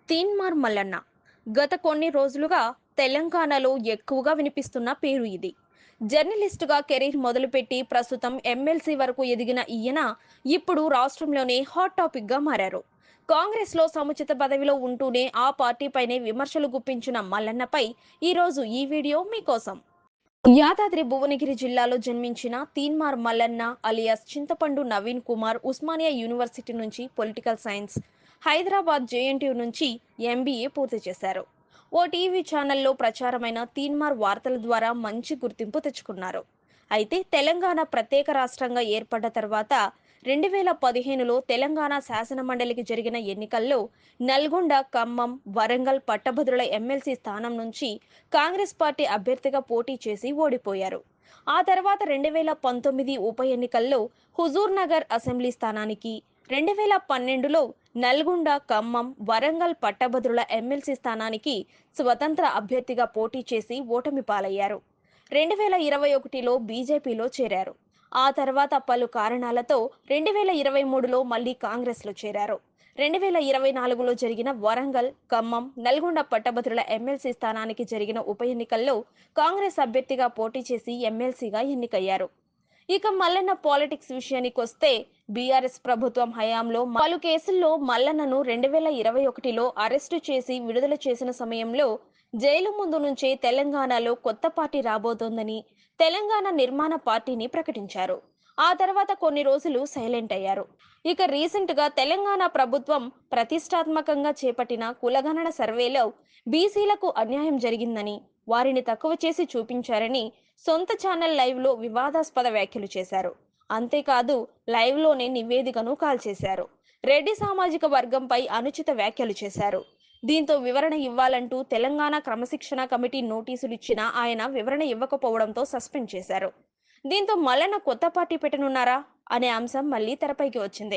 తీన్మార్ మల్లన్న గత కొన్ని రోజులుగా తెలంగాణలో ఎక్కువగా వినిపిస్తున్న పేరు ఇది. జర్నలిస్టుగా కెరీర్ మొదలుపెట్టి ప్రస్తుతం ఎమ్మెల్సీ వరకు ఎదిగిన ఈయన ఇప్పుడు రాష్ట్రంలోనే హాట్ టాపిక్ గా మారారు. కాంగ్రెస్ లో సముచిత పదవిలో ఉంటూనే ఆ పార్టీపైనే విమర్శలు గుప్పించిన మల్లన్నపై ఈ రోజు ఈ వీడియో మీకోసం. యాదాద్రి భువనగిరి జిల్లాలో జన్మించిన తీన్మార్ మల్లన్న అలియాస్ చింతపండు నవీన్ కుమార్ ఉస్మానియా యూనివర్సిటీ నుంచి పొలిటికల్ సైన్స్, హైదరాబాద్ జేఎన్టీయూ నుంచి ఎంబీఏ పూర్తి చేశారు. ఓ టీవీ ఛానల్లో ప్రచారమైన తీన్మార్ వార్తల ద్వారా మంచి గుర్తింపు తెచ్చుకున్నారు. అయితే తెలంగాణ ప్రత్యేక రాష్ట్రంగా ఏర్పడ్డ తర్వాత 2015లో తెలంగాణ శాసనమండలికి జరిగిన ఎన్నికల్లో నల్గొండ, ఖమ్మం, వరంగల్ పట్టభద్రుల ఎమ్మెల్సీ స్థానం నుంచి కాంగ్రెస్ పార్టీ అభ్యర్థిగా పోటీ చేసి ఓడిపోయారు. ఆ తర్వాత 2019 ఉప ఎన్నికల్లో హుజూర్ నగర్ అసెంబ్లీ స్థానానికి, 2012లో నల్గొండ, ఖమ్మం, వరంగల్ పట్టభద్రుల ఎమ్మెల్సీ స్థానానికి స్వతంత్ర అభ్యర్థిగా పోటీ చేసి ఓటమి పాలయ్యారు. 2021లో బీజేపీలో చేరారు. ఆ తర్వాత పలు కారణాలతో 2023లో మళ్లీ కాంగ్రెస్లో చేరారు. 2024లో జరిగిన వరంగల్, ఖమ్మం, నల్గొండ పట్టభద్రుల ఎమ్మెల్సీ స్థానానికి జరిగిన ఉప ఎన్నికల్లో కాంగ్రెస్ అభ్యర్థిగా పోటీ చేసి ఎమ్మెల్సీగా ఎన్నికయ్యారు. ఇక మల్లన్న పాలిటిక్స్ విషయానికొస్తే బీఆర్ఎస్ ప్రభుత్వం హయాంలో పలు కేసుల్లో మల్లన్నను 2021లో అరెస్టు చేసి విడుదల చేసిన సమయంలో జైలు ముందు నుంచే తెలంగాణలో కొత్త పార్టీ రాబోతోందని తెలంగాణ నిర్మాణ పార్టీని ప్రకటించారు. ఆ తర్వాత కొన్ని రోజులు సైలెంట్ అయ్యారు. ఇక రీసెంట్ గా తెలంగాణ ప్రభుత్వం ప్రతిష్టాత్మకంగా చేపట్టిన కులగణన సర్వేలో బీసీలకు అన్యాయం జరిగిందని, వారిని తక్కువ చేసి చూపించారని సొంత ఛానల్ లైవ్ లో వివాదాస్పద వ్యాఖ్యలు చేశారు. అంతేకాదు లైవ్ లోనే నివేదికను కాల్చేశారు. రెడ్డి సామాజిక వర్గంపై అనుచిత వ్యాఖ్యలు చేశారు. దీంతో వివరణ ఇవ్వాలంటూ తెలంగాణ క్రమశిక్షణ కమిటీ నోటీసులు ఇచ్చినా ఆయన వివరణ ఇవ్వకపోవడంతో సస్పెండ్ చేశారు. దీంతో మల్లన్న కొత్త పార్టీ పెట్టనున్నారా అనే అంశం మళ్లీ తెరపైకి వచ్చింది.